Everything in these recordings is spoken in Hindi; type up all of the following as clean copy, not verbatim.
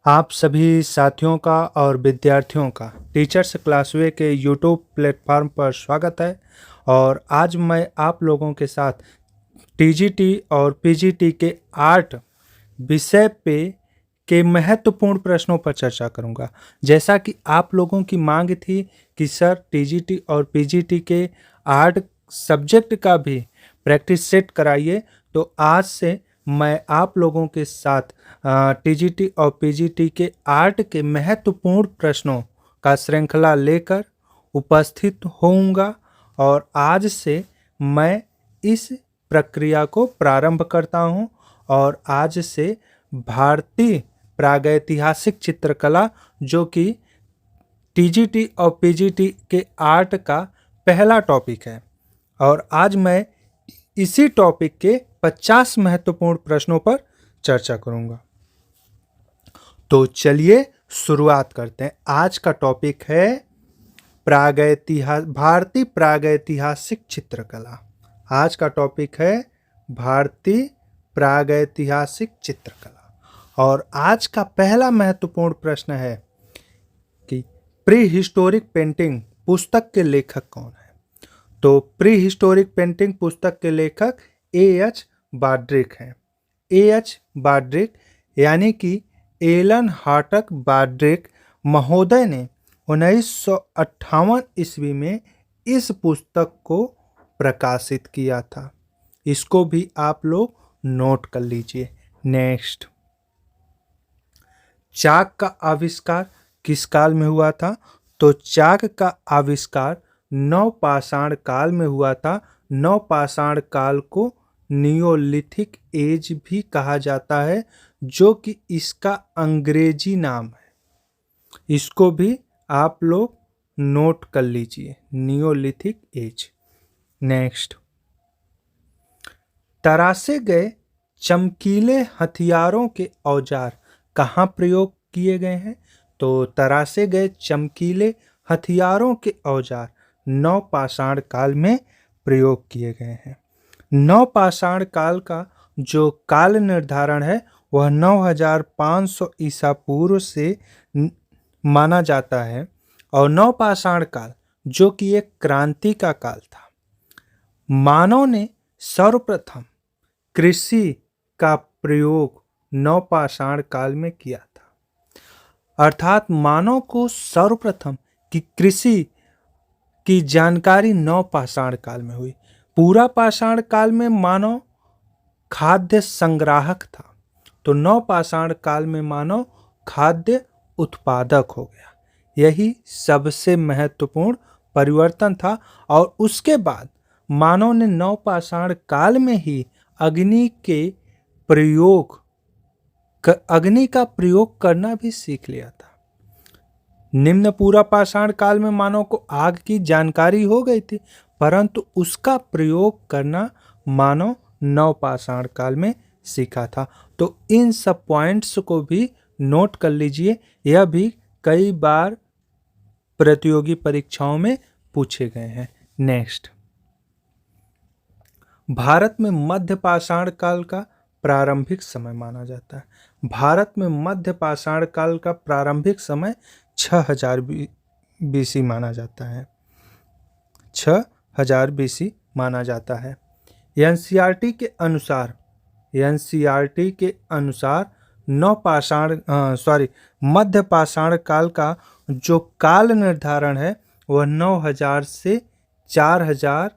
आप सभी साथियों का और विद्यार्थियों का टीचर्स क्लासवे के यूट्यूब प्लेटफॉर्म पर स्वागत है। और आज मैं आप लोगों के साथ टीजीटी और पीजीटी के आर्ट विषय पे के महत्वपूर्ण प्रश्नों पर चर्चा करूंगा। जैसा कि आप लोगों की मांग थी कि सर टीजीटी और पीजीटी के आर्ट सब्जेक्ट का भी प्रैक्टिस सेट कराइए, तो आज से मैं आप लोगों के साथ टीजीटी और पीजीटी के आर्ट के महत्वपूर्ण प्रश्नों का श्रृंखला लेकर उपस्थित होऊंगा। और आज से मैं इस प्रक्रिया को प्रारंभ करता हूं। और आज से भारतीय प्रागैतिहासिक चित्रकला, जो कि टीजीटी और पीजीटी के आर्ट का पहला टॉपिक है, और आज मैं इसी टॉपिक के 50 महत्वपूर्ण प्रश्नों पर चर्चा करूंगा। तो चलिए शुरुआत करते हैं। आज का टॉपिक है भारतीय प्रागैतिहासिक चित्रकला। आज का टॉपिक है भारतीय प्रागैतिहासिक चित्रकला। और आज का पहला महत्वपूर्ण प्रश्न है कि प्री हिस्टोरिक पेंटिंग पुस्तक के लेखक कौन है। तो प्री हिस्टोरिक पेंटिंग पुस्तक के लेखक एएच बाड्रिक हैं। एएच बाड्रिक यानी कि एलन हार्टक बाड्रिक महोदय ने 1958 ईस्वी में इस पुस्तक को प्रकाशित किया था। इसको भी आप लोग नोट कर लीजिए। नेक्स्ट, चाक का आविष्कार किस काल में हुआ था। तो चाक का आविष्कार नवपाषाण काल में हुआ था। नवपाषाण काल को नियोलिथिक एज भी कहा जाता है, जो कि इसका अंग्रेजी नाम है। इसको भी आप लोग नोट कर लीजिए, नियोलिथिक एज। नेक्स्ट, तरासे गए चमकीले हथियारों के औजार कहाँ प्रयोग किए गए हैं। तो तरासे गए चमकीले हथियारों के औजार नवपाषाण काल में प्रयोग किए गए हैं। नवपाषाण काल का जो काल निर्धारण है वह 9500 ईसा पूर्व से माना जाता है। और नवपाषाण काल जो कि एक क्रांति का काल था। मानव ने सर्वप्रथम कृषि का प्रयोग नवपाषाण काल में किया था। अर्थात मानव को सर्वप्रथम की कृषि की जानकारी नवपाषाण काल में हुई। पूरा पाषाण काल में मानव खाद्य संग्राहक था, तो नवपाषाण काल में मानव खाद्य उत्पादक हो गया। यही सबसे महत्वपूर्ण परिवर्तन था। और उसके बाद मानव ने नवपाषाण काल में ही अग्नि का प्रयोग करना भी सीख लिया था। निम्न पूरा पाषाण काल में मानव को आग की जानकारी हो गई थी, परंतु उसका प्रयोग करना मानव नवपाषाण काल में सीखा था। तो इन सब पॉइंट्स को भी नोट कर लीजिए। यह भी कई बार प्रतियोगी परीक्षाओं में पूछे गए हैं। नेक्स्ट, भारत में मध्य पाषाण काल का प्रारंभिक समय माना जाता है। भारत में मध्य पाषाण काल का प्रारंभिक समय 6000 बीसी माना जाता है। 6000 बीसी माना जाता है। एनसीईआरटी के अनुसार मध्य पाषाण काल का जो काल निर्धारण है वह 9000 से 4000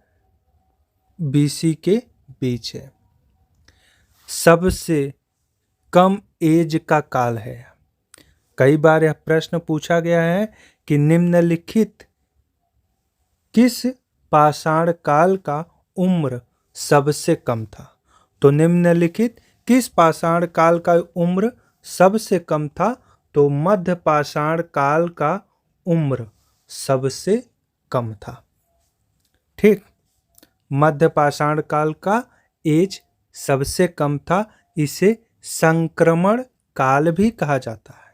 बीसी के बीच है। सबसे कम एज का काल है। कई बार यह प्रश्न पूछा गया है कि निम्नलिखित किस पाषाण काल का उम्र सबसे कम था। तो निम्नलिखित किस पाषाण काल का उम्र सबसे कम था। तो मध्य पाषाण काल का उम्र सबसे कम था। ठीक, मध्य पाषाण काल का एज सबसे कम था। इसे संक्रमण काल भी कहा जाता है।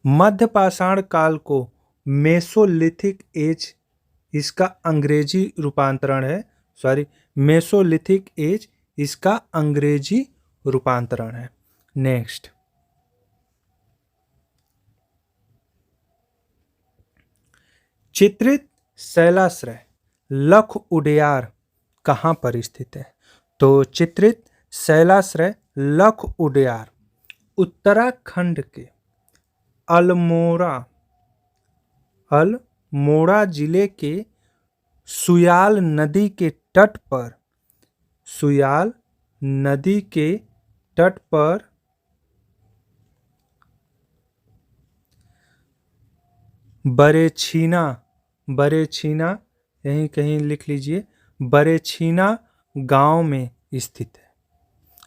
मध्य पाषाण काल को मेसोलिथिक एज इसका अंग्रेजी रूपांतरण है। मेसोलिथिक एज इसका अंग्रेजी रूपांतरण है। नेक्स्ट, चित्रित शैलाश्रय लख उडियार कहाँ पर स्थित है? तो चित्रित शैलाश्रय लख उडियार उत्तराखंड के अल्मोड़ा अल्मोड़ा जिले के सुयाल नदी के तट पर सुयाल नदी के तट पर बरेछीना बरेछीना यहीं कहीं लिख लीजिए, बरेछीना गांव में स्थित है।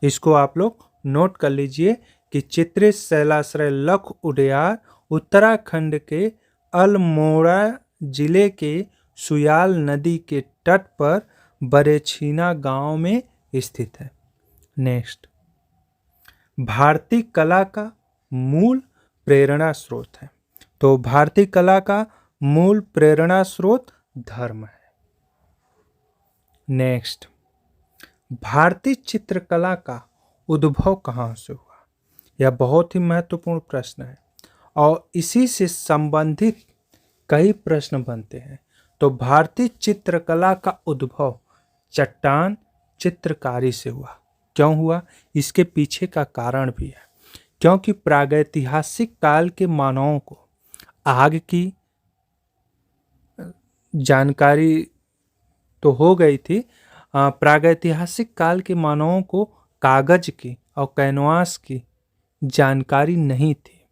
इसको आप लोग नोट कर लीजिए कि चित्रित शैलाश्रय लख उडियार उत्तराखंड के अल्मोड़ा जिले के सुयाल नदी के तट पर बरेछीना गांव में स्थित है। नेक्स्ट, भारतीय कला का मूल प्रेरणा स्रोत है। तो भारतीय कला का मूल प्रेरणा स्रोत धर्म है। नेक्स्ट, भारतीय चित्रकला का उद्भव कहाँ से हुआ? यह बहुत ही महत्वपूर्ण प्रश्न है और इसी से संबंधित कई प्रश्न बनते हैं। तो भारतीय चित्रकला का उद्भव चट्टान चित्रकारी से हुआ। क्यों हुआ? इसके पीछे का कारण भी है, क्योंकि प्रागैतिहासिक काल के मानवों को आग की जानकारी तो हो गई थी, प्रागैतिहासिक काल के मानवों को कागज की और कैनवास की जानकारी नहीं थी।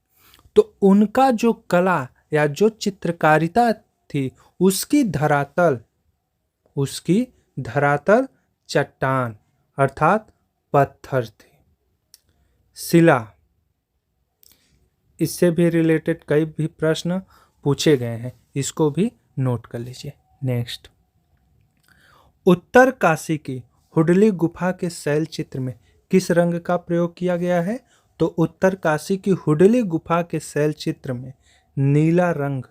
तो उनका जो कला या जो चित्रकारिता थी उसकी धरातल चट्टान अर्थात पत्थर थी। शिला, इससे भी रिलेटेड कई भी प्रश्न पूछे गए हैं, इसको भी नोट कर लीजिए। नेक्स्ट, उत्तर काशी की हुडली गुफा के शैल चित्र में किस रंग का प्रयोग किया गया है? तो उत्तर काशी की हुडली गुफा के शैल चित्र में नीला रंग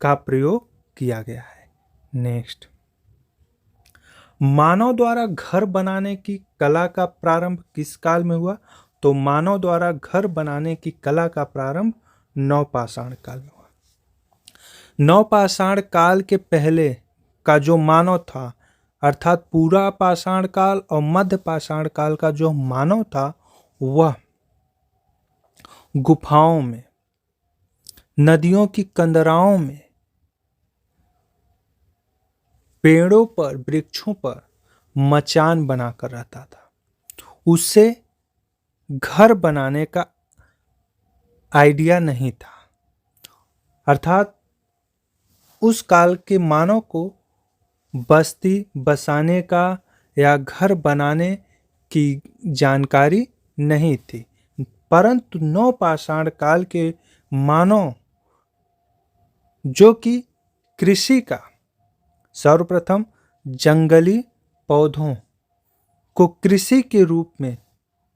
का प्रयोग किया गया है। नेक्स्ट, मानव द्वारा घर बनाने की कला का प्रारंभ किस काल में हुआ? तो मानव द्वारा घर बनाने की कला का प्रारंभ नवपाषाण काल में हुआ। नवपाषाण काल के पहले का जो मानव था, अर्थात पूरा पाषाण काल और मध्य पाषाण काल का जो मानव था, वह गुफाओं में, नदियों की कंदराओं में, पेड़ों पर, वृक्षों पर मचान बनाकर रहता था। उससे घर बनाने का आइडिया नहीं था, अर्थात उस काल के मानव को बस्ती बसाने का या घर बनाने की जानकारी नहीं थी। परंतु नवपाषाण काल के मानव जो कि कृषि का सर्वप्रथम जंगली पौधों को कृषि के रूप में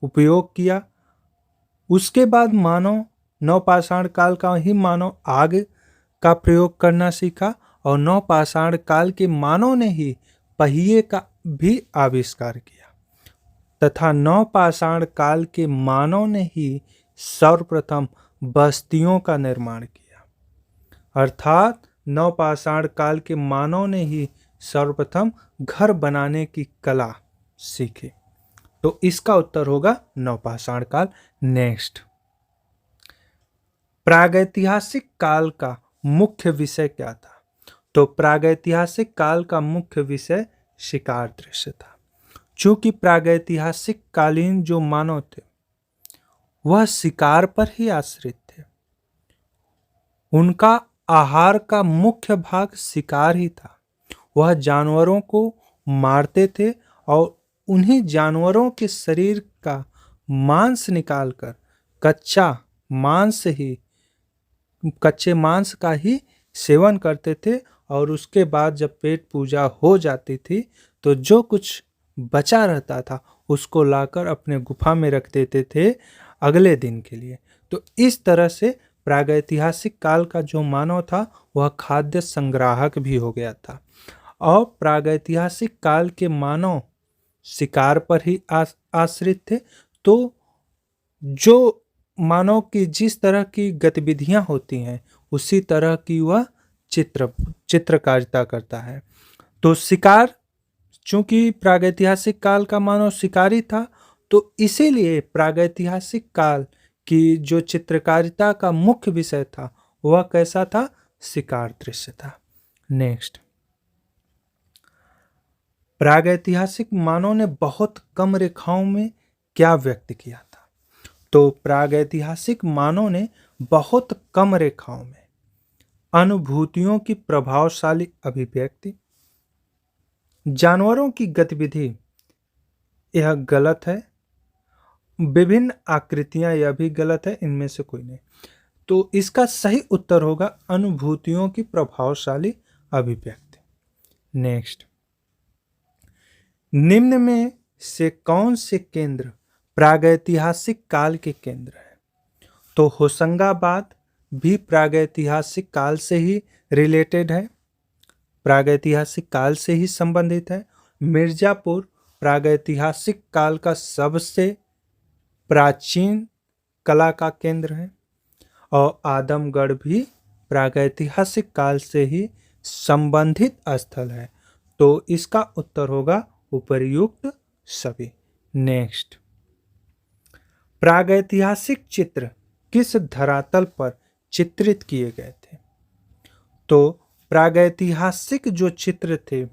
उपयोग किया। उसके बाद मानव नवपाषाण काल का ही मानव आग का प्रयोग करना सीखा और नवपाषाण काल के मानव ने ही पहिए का भी आविष्कार किया तथा नवपाषाण काल के मानव ने ही सर्वप्रथम बस्तियों का निर्माण किया। अर्थात नवपाषाण काल के मानव ने ही सर्वप्रथम घर बनाने की कला सीखी। तो इसका उत्तर होगा नवपाषाण काल। नेक्स्ट, प्रागैतिहासिक काल का मुख्य विषय क्या था? तो प्रागैतिहासिक काल का मुख्य विषय शिकार दृश्य था। चूंकि प्रागैतिहासिक कालीन जो मानव थे वह शिकार पर ही आश्रित थे, उनका आहार का मुख्य भाग शिकार ही था। वह जानवरों को मारते थे और उन्हीं जानवरों के शरीर का मांस निकालकर कच्चे मांस का ही सेवन करते थे और उसके बाद जब पेट पूजा हो जाती थी तो जो कुछ बचा रहता था उसको लाकर अपने गुफा में रख देते थे अगले दिन के लिए। तो इस तरह से प्रागैतिहासिक काल का जो मानव था वह खाद्य संग्राहक भी हो गया था और प्रागैतिहासिक काल के मानव शिकार पर ही आश्रित थे। तो जो मानव की जिस तरह की गतिविधियां होती हैं उसी तरह की वह चित्रकारिता करता है। तो शिकार, चूंकि प्रागैतिहासिक काल का मानव शिकारी था, तो इसीलिए प्रागैतिहासिक काल की जो चित्रकारिता का मुख्य विषय था वह कैसा था? शिकार दृश्य था। नेक्स्ट, प्रागैतिहासिक मानव ने बहुत कम रेखाओं में क्या व्यक्त किया था? तो प्रागैतिहासिक मानव ने बहुत कम रेखाओं में अनुभूतियों की प्रभावशाली अभिव्यक्ति, जानवरों की गतिविधि, यह गलत है, विभिन्न आकृतियां, यह भी गलत है, इनमें से कोई नहीं। तो इसका सही उत्तर होगा अनुभूतियों की प्रभावशाली अभिव्यक्ति। नेक्स्ट, निम्न में से कौन से केंद्र प्रागैतिहासिक काल के केंद्र हैं? तो होशंगाबाद भी प्रागैतिहासिक काल से ही रिलेटेड है, प्रागैतिहासिक काल से ही संबंधित है। मिर्जापुर प्रागैतिहासिक काल का सबसे प्राचीन कला का केंद्र है, और आदमगढ़ भी प्रागैतिहासिक काल से ही संबंधित स्थल है। तो इसका उत्तर होगा उपर्युक्त सभी। नेक्स्ट, प्रागैतिहासिक चित्र किस धरातल पर चित्रित किए गए थे? तो प्रागैतिहासिक जो चित्र थे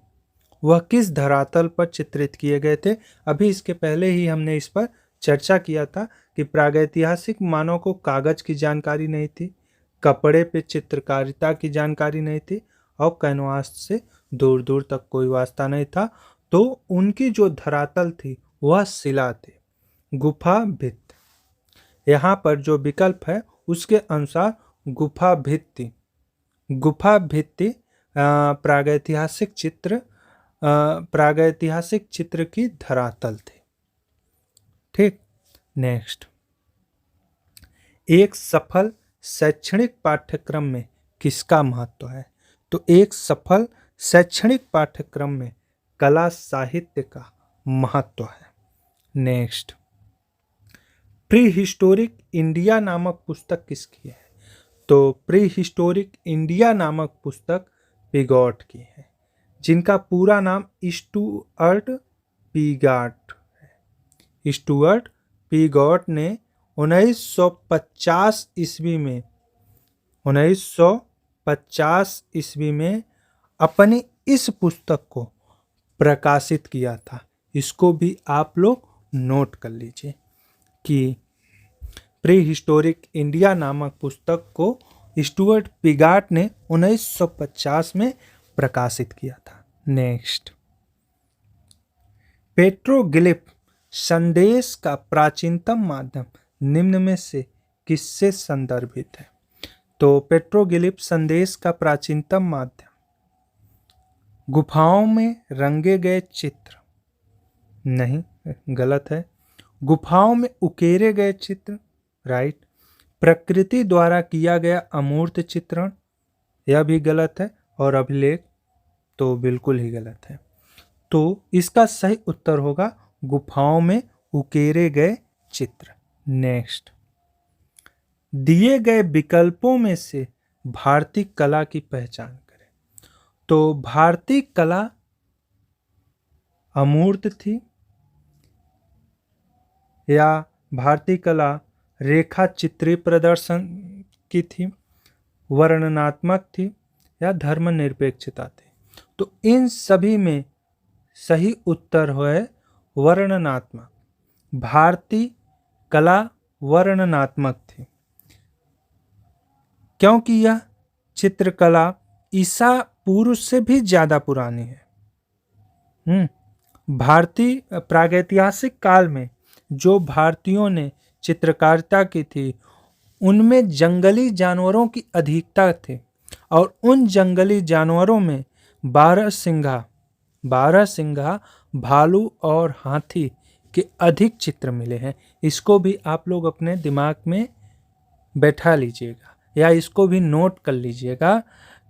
वह किस धरातल पर चित्रित किए गए थे? अभी इसके पहले ही हमने इस पर चर्चा किया था कि प्रागैतिहासिक मानव को कागज की जानकारी नहीं थी, कपड़े पे चित्रकारिता की जानकारी नहीं थी, और कैनवास से दूर दूर तक कोई वास्ता नहीं था। तो उनकी जो धरातल थी वह शिला थी, गुफा भित्ति। यहाँ पर जो विकल्प है उसके अनुसार गुफा भित्ति प्रागैतिहासिक चित्र की धरातल थी। ठीक। नेक्स्ट, एक सफल शैक्षणिक पाठ्यक्रम में किसका महत्व है? तो एक सफल शैक्षणिक पाठ्यक्रम में कला साहित्य का महत्व है। नेक्स्ट, प्री हिस्टोरिक इंडिया नामक पुस्तक किसकी है? तो प्री हिस्टोरिक इंडिया नामक पुस्तक पिगॉट की है, जिनका पूरा नाम स्टुअर्ट पिगॉट है। स्टुअर्ट पिगॉट ने 1950 ईस्वी में अपनी इस पुस्तक को प्रकाशित किया था। इसको भी आप लोग नोट कर लीजिए कि प्री हिस्टोरिक इंडिया नामक पुस्तक को स्टुअर्ट पिगॉट ने 1950 में प्रकाशित किया था। नेक्स्ट, पेट्रोग्लिफ संदेश का प्राचीनतम माध्यम निम्न में से किससे संदर्भित है? तो पेट्रोग्लिफ संदेश का प्राचीनतम माध्यम गुफाओं में रंगे गए चित्र, नहीं, गलत है। गुफाओं में उकेरे गए चित्र, राइट। प्रकृति द्वारा किया गया अमूर्त चित्रण, यह भी गलत है। और अभिलेख, तो बिल्कुल ही गलत है। तो इसका सही उत्तर होगा गुफाओं में उकेरे गए चित्र। नेक्स्ट, दिए गए विकल्पों में से भारतीय कला की पहचान करें। तो भारतीय कला अमूर्त थी, या भारतीय कला रेखा चित्रीय प्रदर्शन की थी, वर्णनात्मक थी, या धर्मनिरपेक्षता थी? तो इन सभी में सही उत्तर है वर्णनात्मक। भारतीय कला वर्णनात्मक थी, क्योंकि यह चित्रकला ईसा पूर्व से भी ज्यादा पुरानी है। भारतीय प्रागैतिहासिक काल में जो भारतीयों ने चित्रकारिता की थी उनमें जंगली जानवरों की अधिकता थी, और उन जंगली जानवरों में बारहसिंघा, भालू और हाथी के अधिक चित्र मिले हैं। इसको भी आप लोग अपने दिमाग में बैठा लीजिएगा, या इसको भी नोट कर लीजिएगा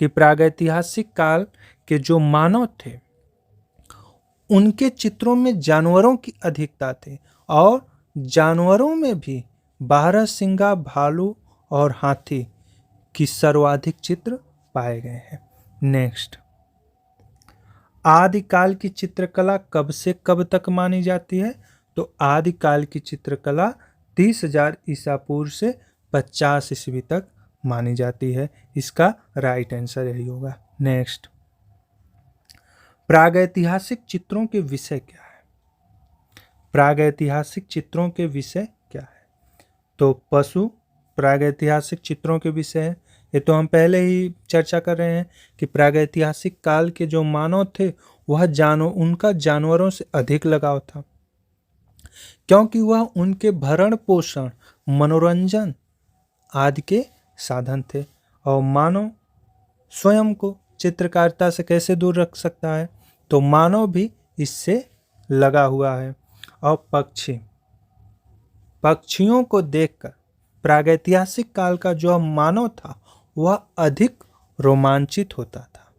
कि प्रागैतिहासिक काल के जो मानव थे उनके चित्रों में जानवरों की अधिकता थी, और जानवरों में भी बारहसिंघा, भालू और हाथी की सर्वाधिक चित्र पाए गए हैं। नेक्स्ट, आदिकाल की चित्रकला कब से कब तक मानी जाती है? तो आदिकाल की चित्रकला 30,000 ईसा पूर्व से 50 ईस्वी तक मानी जाती है। इसका राइट आंसर यही होगा। नेक्स्ट, प्रागैतिहासिक चित्रों के विषय क्या है? प्रागैतिहासिक चित्रों के विषय क्या है? तो पशु प्रागैतिहासिक चित्रों के विषय है। ये तो हम पहले ही चर्चा कर रहे हैं कि प्रागैतिहासिक काल के जो मानव थे वह उनका जानवरों से अधिक लगाव था, क्योंकि वह उनके भरण पोषण, मनोरंजन आदि के साधन थे। और मानव स्वयं को चित्रकारिता से कैसे दूर रख सकता है? तो मानव भी इससे लगा हुआ है। और पक्षियों को देखकर प्रागैतिहासिक काल का जो मानव था वह अधिक रोमांचित होता था।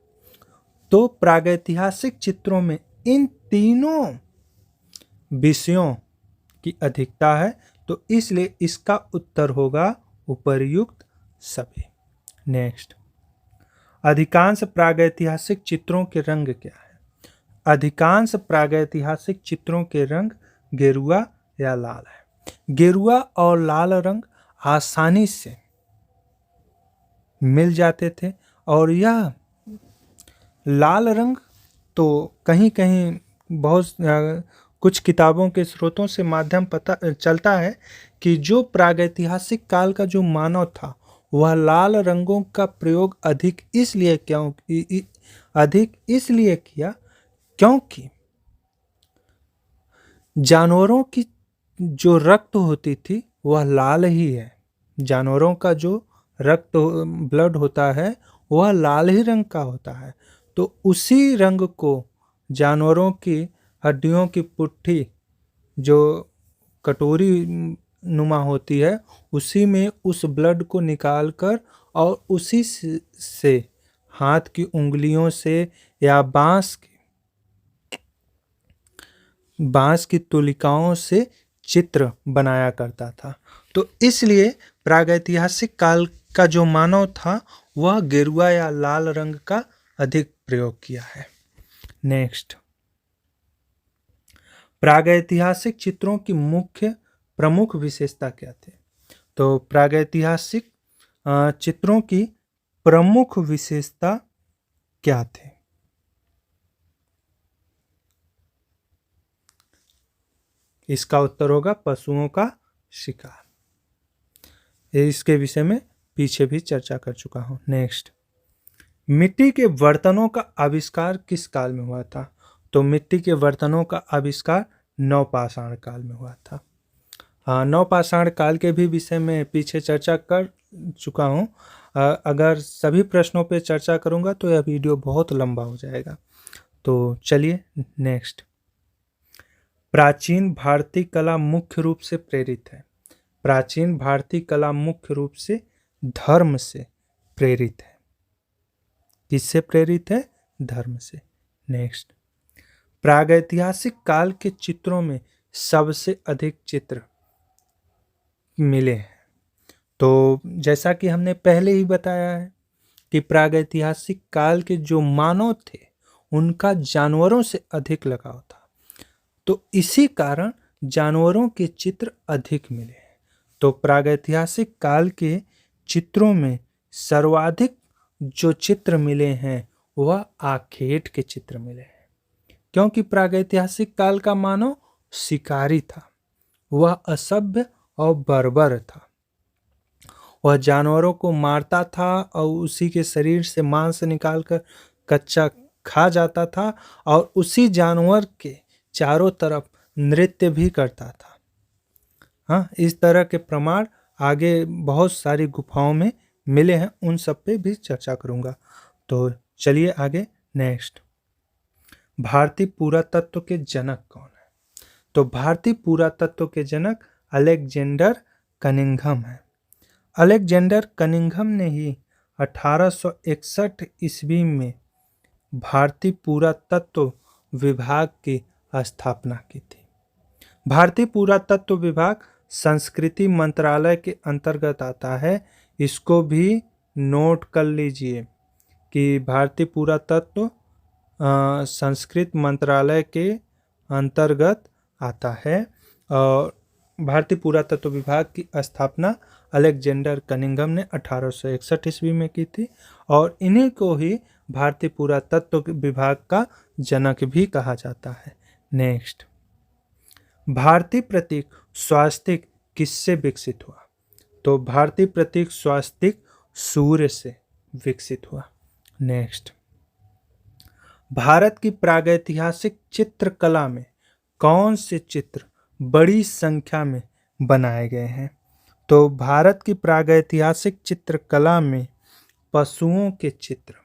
तो प्रागैतिहासिक चित्रों में इन तीनों विषयों की अधिकता है, तो इसलिए इसका उत्तर होगा उपर्युक्त सभी। नेक्स्ट, अधिकांश प्रागैतिहासिक चित्रों के रंग क्या है? अधिकांश प्रागैतिहासिक चित्रों के रंग गेरुआ या लाल है। गेरुआ और लाल रंग आसानी से मिल जाते थे, और यह लाल रंग तो कहीं कहीं बहुत कुछ किताबों के स्रोतों से माध्यम पता चलता है कि जो प्रागैतिहासिक काल का जो मानव था वह लाल रंगों का प्रयोग अधिक इसलिए किया क्योंकि जानवरों की जो रक्त होती थी वह लाल ही है। जानवरों का जो रक्त ब्लड होता है वह लाल ही रंग का होता है। तो उसी रंग को जानवरों की हड्डियों की पुट्ठी जो कटोरी नुमा होती है उसी में उस ब्लड को निकालकर और उसी से हाथ की उंगलियों से या बांस की तुलिकाओं से चित्र बनाया करता था। तो इसलिए प्रागैतिहासिक काल का जो मानव था वह गेरुआ या लाल रंग का अधिक प्रयोग किया है। नेक्स्ट, प्रागैतिहासिक चित्रों की प्रमुख विशेषता क्या थी? तो प्रागैतिहासिक चित्रों की प्रमुख विशेषता क्या थे? इसका उत्तर होगा पशुओं का शिकार। इसके विषय में पीछे भी चर्चा कर चुका हूं। नेक्स्ट, मिट्टी के बर्तनों का आविष्कार किस काल में हुआ था? तो मिट्टी के बर्तनों का आविष्कार नवपाषाण काल में हुआ था। हाँ, नवपाषाण काल के भी विषय में पीछे चर्चा कर चुका हूँ। अगर सभी प्रश्नों पे चर्चा करूँगा तो यह वीडियो बहुत लंबा हो जाएगा। तो चलिए नेक्स्ट, प्राचीन भारतीय कला मुख्य रूप से प्रेरित है। प्राचीन भारतीय कला मुख्य रूप से धर्म से प्रेरित है। किससे प्रेरित है? धर्म से। नेक्स्ट, प्रागैतिहासिक काल के चित्रों में सबसे अधिक चित्र मिले हैं। तो जैसा कि हमने पहले ही बताया है कि प्रागैतिहासिक काल के जो मानव थे उनका जानवरों से अधिक लगाव था, तो इसी कारण जानवरों के चित्र अधिक मिले हैं। तो प्रागैतिहासिक काल के चित्रों में सर्वाधिक जो चित्र मिले हैं वह आखेट के चित्र मिले हैं, क्योंकि प्रागैतिहासिक काल का मानव शिकारी था, वह असभ्य और बर्बर था। वह जानवरों को मारता था और उसी के शरीर से मांस निकालकर कच्चा खा जाता था और उसी जानवर के चारों तरफ नृत्य भी करता था। हाँ, इस तरह के प्रमाण आगे बहुत सारी गुफाओं में मिले हैं, उन सब पे भी चर्चा करूँगा। तो चलिए आगे। नेक्स्ट, भारतीय पुरातत्व के जनक कौन है? तो भारतीय पुरातत्व के जनक अलेक्जेंडर कनिंघम है। अलेक्जेंडर कनिंघम ने ही 1861 ईस्वी में भारतीय पुरातत्व विभाग की स्थापना की थी। भारतीय पुरातत्व विभाग संस्कृति मंत्रालय के अंतर्गत आता है। इसको भी नोट कर लीजिए। कि भारतीय पुरातत्व संस्कृत मंत्रालय के अंतर्गत आता है और भारतीय पुरातत्व विभाग की स्थापना अलेक्जेंडर कनिंघम ने 1861 ईस्वी में की थी और इन्हीं को ही भारतीय पुरातत्व विभाग का जनक भी कहा जाता है। नेक्स्ट, भारतीय प्रतीक स्वास्तिक किससे विकसित हुआ? तो भारतीय प्रतीक स्वास्तिक सूर्य से विकसित हुआ। नेक्स्ट, भारत की प्रागैतिहासिक चित्रकला में कौन से चित्र बड़ी संख्या में बनाए गए हैं? तो भारत की प्रागैतिहासिक चित्रकला में पशुओं के चित्र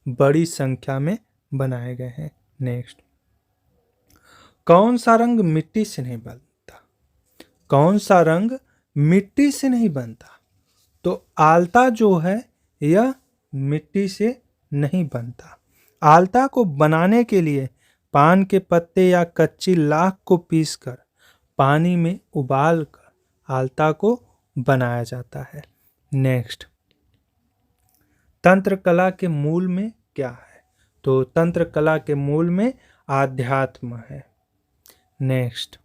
बड़ी संख्या में बनाए गए हैं। नेक्स्ट, कौन सा रंग मिट्टी से नहीं बनता? कौन सा रंग मिट्टी से नहीं बनता? तो आलता जो है यह मिट्टी से नहीं बनता। आलता को बनाने के लिए पान के पत्ते या कच्ची लाख को पीसकर पानी में उबालकर आलता को बनाया जाता है। नेक्स्ट, तंत्र कला के मूल में क्या है? तो तंत्र कला के मूल में आध्यात्म है। नेक्स्ट,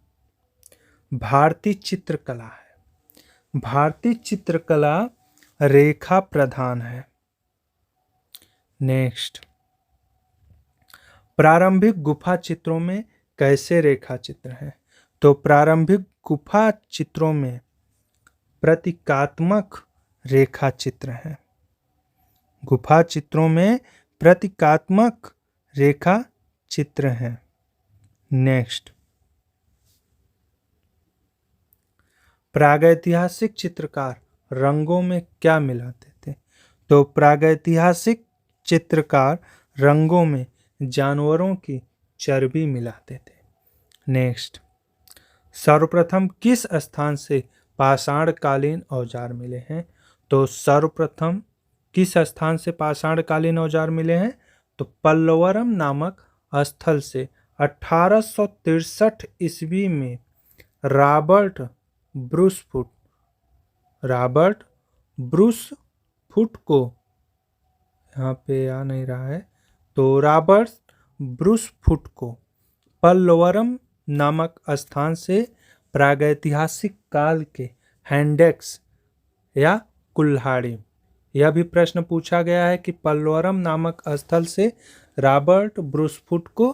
भारतीय चित्रकला है। भारतीय चित्रकला रेखा प्रधान है। नेक्स्ट, प्रारंभिक गुफा चित्रों में कैसे रेखा चित्र हैं? तो प्रारंभिक गुफा चित्रों में प्रतीकात्मक रेखा चित्र हैं। गुफा चित्रों में प्रतीकात्मक रेखा चित्र हैं। नेक्स्ट, प्रागैतिहासिक चित्रकार रंगों में क्या मिलाते थे? तो प्रागैतिहासिक चित्रकार रंगों में जानवरों की चर्बी मिलाते थे। नेक्स्ट, सर्वप्रथम किस स्थान से पाषाणकालीन औजार मिले हैं? तो सर्वप्रथम किस स्थान से पाषाणकालीन औजार मिले हैं? तो पल्लवरम नामक स्थल से 1863 ईस्वी में रॉबर्ट ब्रूसफुट को, यहाँ पे आ नहीं रहा है, तो रॉबर्ट ब्रूसफुट को पल्लवरम नामक स्थान से प्रागैतिहासिक काल के हैंडेक्स या कुल्हाड़ी, यह भी प्रश्न पूछा गया है कि पल्लवरम नामक स्थल से रॉबर्ट ब्रूसफुट को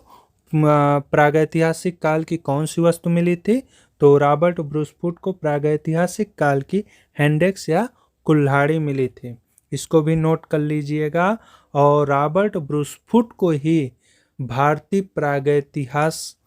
प्रागैतिहासिक काल की कौन सी वस्तु मिली थी? तो रॉबर्ट ब्रूसफुट को प्रागैतिहासिक काल की हैंडेक्स या कुल्हाड़ी मिली थी। इसको भी नोट कर लीजिएगा। और रॉबर्ट ब्रूसफुट को ही भारतीय प्रागैतिहास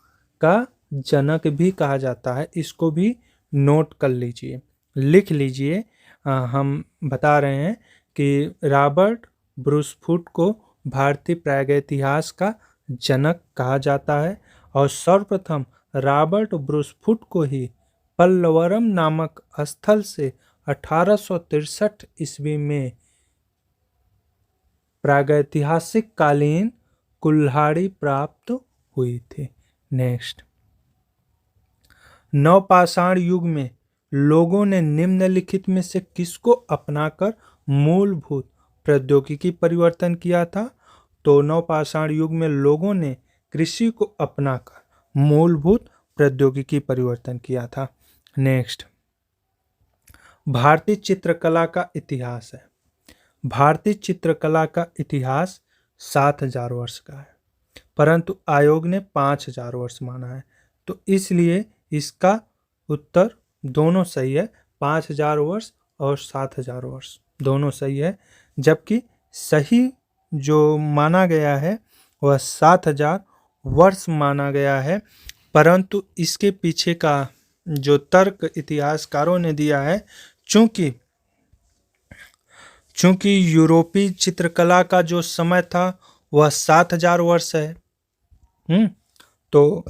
का जनक भी कहा जाता है। इसको भी नोट कर लीजिए, लिख लीजिए। हम बता रहे हैं कि रॉबर्ट ब्रूसफुट को भारतीय प्रागैतिहास का जनक कहा जाता है और सर्वप्रथम रॉबर्ट ब्रूसफुट को ही पल्लवरम नामक स्थल से 1863 ईस्वी में प्रागैतिहासिक कालीन कुल्हाड़ी प्राप्त हुई थी। नेक्स्ट, नवपाषाण युग में लोगों ने निम्नलिखित में से किसको अपनाकर मूलभूत प्रौद्योगिकी परिवर्तन किया था? तो नवपाषाण युग में लोगों ने कृषि को अपनाकर मूलभूत प्रौद्योगिकी परिवर्तन किया था। नेक्स्ट, भारतीय चित्रकला का इतिहास है। भारतीय चित्रकला का इतिहास 7000 वर्ष का है, परंतु आयोग ने 5000 वर्ष माना है, तो इसलिए इसका उत्तर दोनों सही है। 5000 वर्ष और 7000 वर्ष दोनों सही है, जबकि सही जो माना गया है वह 7000 वर्ष माना गया है। परंतु इसके पीछे का जो तर्क इतिहासकारों ने दिया है, चूंकि यूरोपीय चित्रकला का जो समय था वह 7000 वर्ष है, तो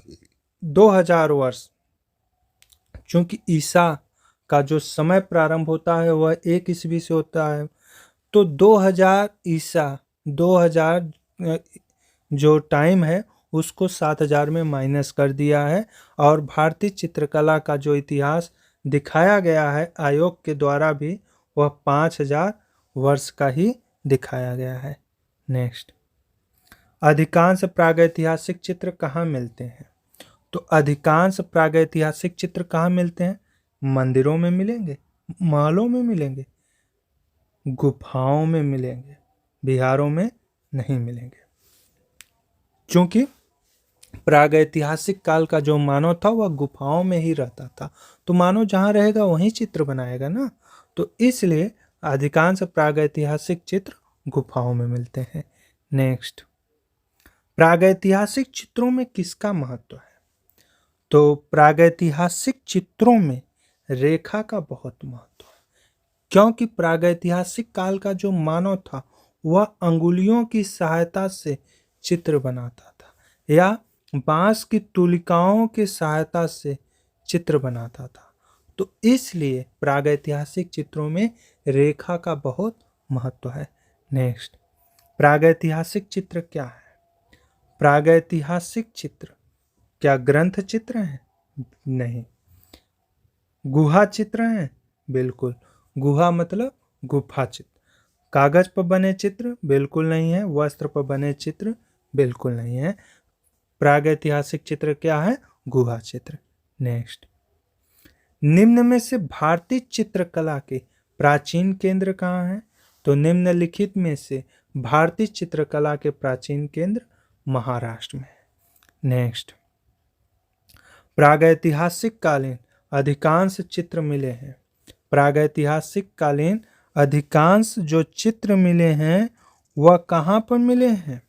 2000 वर्ष, चूंकि ईसा का जो समय प्रारंभ होता है वह 1 ईस्वी से होता है, तो 2000 ईसा 2000 जो टाइम है उसको 7000 में माइनस कर दिया है और भारतीय चित्रकला का जो इतिहास दिखाया गया है आयोग के द्वारा भी वह 5000 वर्ष का ही दिखाया गया है। नेक्स्ट, अधिकांश प्रागैतिहासिक चित्र कहाँ मिलते हैं? तो अधिकांश प्रागैतिहासिक चित्र कहाँ मिलते हैं? मंदिरों में मिलेंगे, महलों में मिलेंगे, गुफाओं में मिलेंगे, विहारों में नहीं मिलेंगे। क्योंकि प्रागैतिहासिक काल का जो मानव था वह गुफाओं में ही रहता था, तो मानव जहाँ रहेगा वहीं चित्र बनाएगा ना, तो इसलिए अधिकांश प्रागैतिहासिक चित्र गुफाओं में मिलते हैं। नेक्स्ट, प्रागैतिहासिक चित्रों में किसका महत्व है? तो प्रागैतिहासिक चित्रों में रेखा का बहुत महत्व है, क्योंकि प्रागैतिहासिक काल का जो मानव था वह अंगुलियों की सहायता से चित्र बनाता था या बांस की तुलिकाओं की सहायता से चित्र बनाता था, तो इसलिए प्रागैतिहासिक चित्रों में रेखा का बहुत महत्व है। नेक्स्ट, प्रागैतिहासिक चित्र क्या है? प्रागैतिहासिक चित्र क्या ग्रंथ चित्र हैं? नहीं। गुहा चित्र हैं? बिल्कुल। गुहा मतलब गुफा चित्र। कागज पर बने चित्र? बिल्कुल नहीं है। वस्त्र पर बने चित्र? बिल्कुल नहीं है। प्रागैतिहासिक चित्र क्या है? गुहा चित्र। नेक्स्ट, निम्न में से भारतीय चित्रकला के प्राचीन केंद्र कहाँ हैं? तो निम्नलिखित में से भारतीय चित्रकला के प्राचीन केंद्र महाराष्ट्र में है। नेक्स्ट, प्रागैतिहासिक कालीन अधिकांश चित्र मिले हैं। प्रागैतिहासिक कालीन अधिकांश जो चित्र मिले हैं वह कहाँ पर मिले हैं?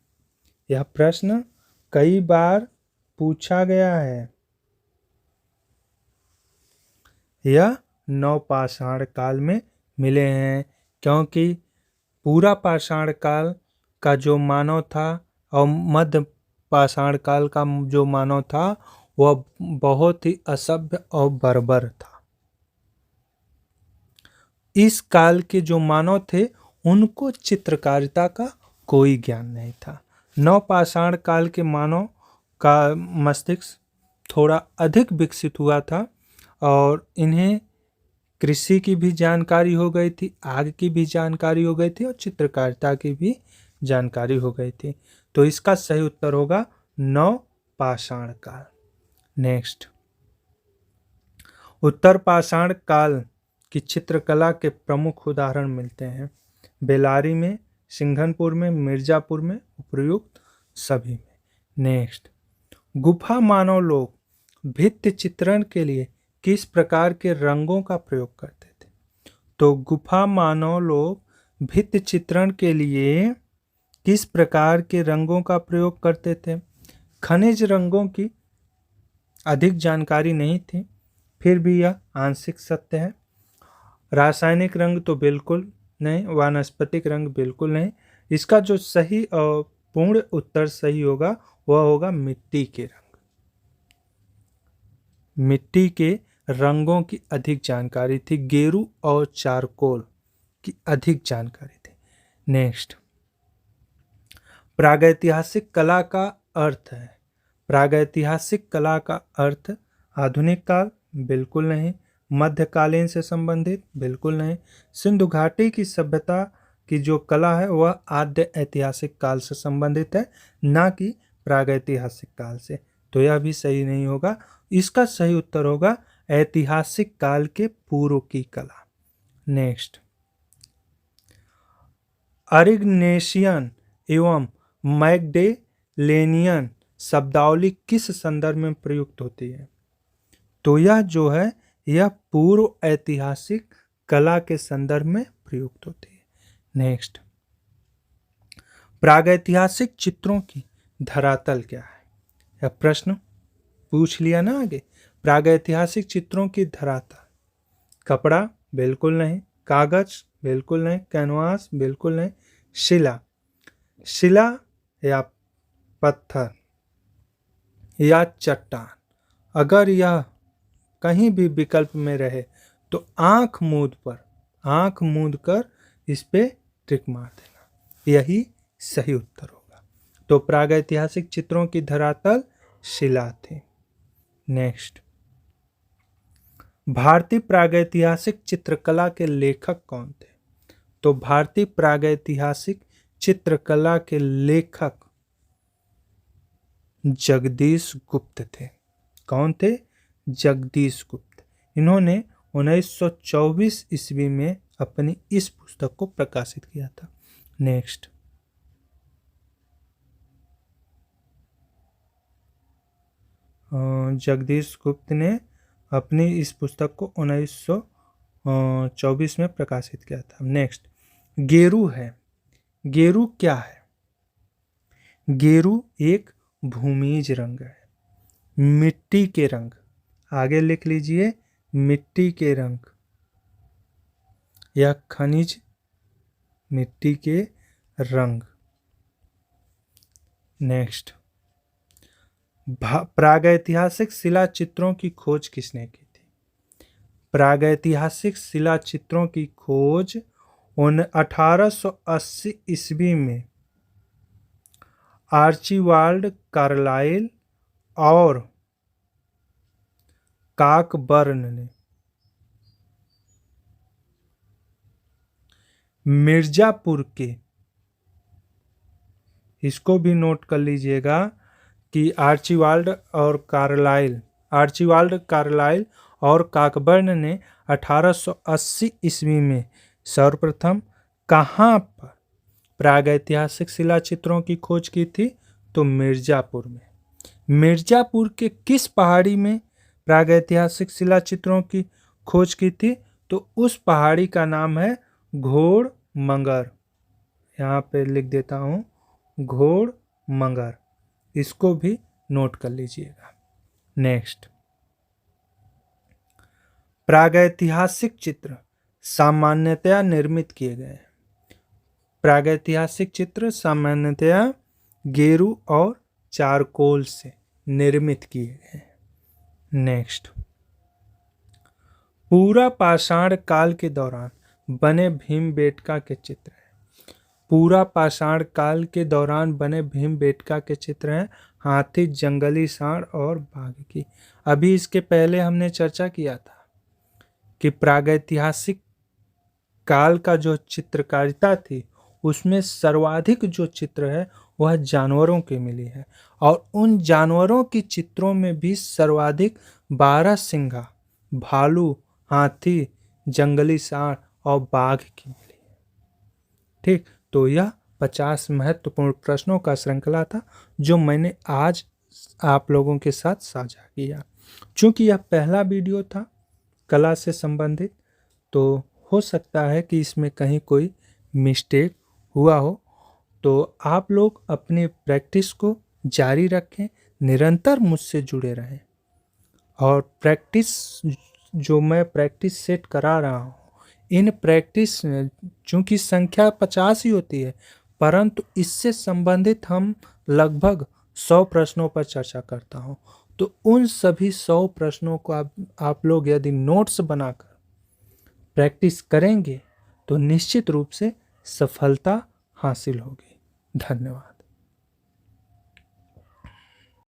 यह प्रश्न कई बार पूछा गया है। यह नवपाषाण काल में मिले हैं, क्योंकि पूरा पाषाण काल का जो मानव था और मध्य पाषाण काल का जो मानव था वह बहुत ही असभ्य और बर्बर था। इस काल के जो मानव थे उनको चित्रकारिता का कोई ज्ञान नहीं था। नवपाषाण काल के मानव का मस्तिष्क थोड़ा अधिक विकसित हुआ था और इन्हें कृषि की भी जानकारी हो गई थी, आग की भी जानकारी हो गई थी और चित्रकारिता की भी जानकारी हो गई थी। तो इसका सही उत्तर होगा नवपाषाण काल। नेक्स्ट, उत्तर पाषाण काल की चित्रकला के प्रमुख उदाहरण मिलते हैं बेलारी में, सिंघनपुर में, मिर्जापुर में, उपर्युक्त सभी में। नेक्स्ट, गुफा मानव लोग भित्ति चित्रण के लिए किस प्रकार के रंगों का प्रयोग करते थे? तो गुफा मानव लोग भित्ति चित्रण के लिए किस प्रकार के रंगों का प्रयोग करते थे? खनिज रंगों की अधिक जानकारी नहीं थी, फिर भी यह आंशिक सत्य है। रासायनिक रंग तो बिल्कुल नहीं, वानस्पतिक रंग बिल्कुल नहीं। इसका जो सही और पूर्ण उत्तर सही होगा वह होगा मिट्टी के रंग। मिट्टी के रंगों की अधिक जानकारी थी, गेरू और चारकोल की अधिक जानकारी थी। नेक्स्ट, प्रागैतिहासिक कला का अर्थ है। प्रागैतिहासिक कला का अर्थ आधुनिक काल? बिल्कुल नहीं। मध्यकालीन से संबंधित? बिल्कुल नहीं। सिंधु घाटी की सभ्यता की जो कला है वह आद्य ऐतिहासिक काल से संबंधित है, ना कि प्रागैतिहासिक काल से, तो यह भी सही नहीं होगा। इसका सही उत्तर होगा ऐतिहासिक काल के पूर्व की कला। नेक्स्ट, अरिग्नेशियन एवं मैगडेलेनियन शब्दावली किस संदर्भ में प्रयुक्त होती है? तो यह जो है यह पूर्व ऐतिहासिक कला के संदर्भ में प्रयुक्त होती है। नेक्स्ट, प्रागैतिहासिक चित्रों की धरातल क्या है? यह प्रश्न पूछ लिया ना आगे। प्रागैतिहासिक चित्रों की धरातल कपड़ा? बिल्कुल नहीं। कागज? बिल्कुल नहीं। कैनवास? बिल्कुल नहीं। शिला? शिला या पत्थर या चट्टान? अगर यह कहीं भी विकल्प में रहे तो आंख मूंद कर इस पे टिक मार देना, यही सही उत्तर होगा। तो प्रागैतिहासिक चित्रों की धरातल शिला थी। नेक्स्ट, भारतीय प्रागैतिहासिक चित्रकला के लेखक कौन थे? तो भारतीय प्रागैतिहासिक चित्रकला के लेखक जगदीश गुप्त थे। कौन थे? जगदीश गुप्त। इन्होंने 1924 ईस्वी में अपनी इस पुस्तक को प्रकाशित किया था। नेक्स्ट, जगदीश गुप्त ने अपनी इस पुस्तक को 1924 में प्रकाशित किया था। नेक्स्ट, गेरू है। गेरू क्या है? गेरू एक भूमिज रंग है, मिट्टी के रंग। आगे लिख लीजिए, मिट्टी के रंग या खनिज मिट्टी के रंग। नेक्स्ट, प्रागैतिहासिक शिला चित्रों की खोज किसने की थी? प्रागैतिहासिक शिला चित्रों की खोज 1880 ईस्वी में आर्चिबाल्ड कार्लाइल और कॉकबर्न ने मिर्जापुर के, इसको भी नोट कर लीजिएगा कि आर्चिबाल्ड कार्लाइल और कॉकबर्न ने 1880 ईस्वी में सर्वप्रथम कहाँ पर प्रागैतिहासिक शिला चित्रों की खोज की थी? तो मिर्जापुर में। मिर्जापुर के किस पहाड़ी में प्रागैतिहासिक शिला चित्रों की खोज की थी? तो उस पहाड़ी का नाम है घोड़मंगर। यहाँ पे लिख देता हूँ, घोड़मंगर। इसको भी नोट कर लीजिएगा। नेक्स्ट, प्रागैतिहासिक चित्र सामान्यतया निर्मित किए गए। प्रागैतिहासिक चित्र सामान्यतया गेरू और चारकोल से निर्मित किए गए। नेक्स्ट, पूरा पाषाण काल के दौरान बने भीमबेटका के चित्र हैं। पूरा पाषाण काल के दौरान बने भीमबेटका के चित्र हैं हाथी, जंगली सांड और बाघ की। अभी इसके पहले हमने चर्चा किया था कि प्रागैतिहासिक काल का जो चित्रकारिता थी उसमें सर्वाधिक जो चित्र है वह जानवरों की मिली है, और उन जानवरों की चित्रों में भी सर्वाधिक 12 सिंघा, भालू, हाथी, जंगली सांड और बाघ की मिली है। ठीक, तो यह 50 महत्वपूर्ण प्रश्नों का श्रृंखला था जो मैंने आज आप लोगों के साथ साझा किया। चूंकि यह पहला वीडियो था कला से संबंधित, तो हो सकता है कि इसमें कहीं कोई मिस्टेक हुआ हो, तो आप लोग अपनी प्रैक्टिस को जारी रखें, निरंतर मुझसे जुड़े रहें। और प्रैक्टिस जो मैं प्रैक्टिस सेट करा रहा हूँ, इन प्रैक्टिस चूँकि संख्या 50 ही होती है, परंतु इससे संबंधित हम लगभग 100 प्रश्नों पर चर्चा करता हूँ। तो उन सभी 100 प्रश्नों को आप लोग यदि नोट्स बनाकर प्रैक्टिस करेंगे तो निश्चित रूप से सफलता हासिल होगी। धन्यवाद।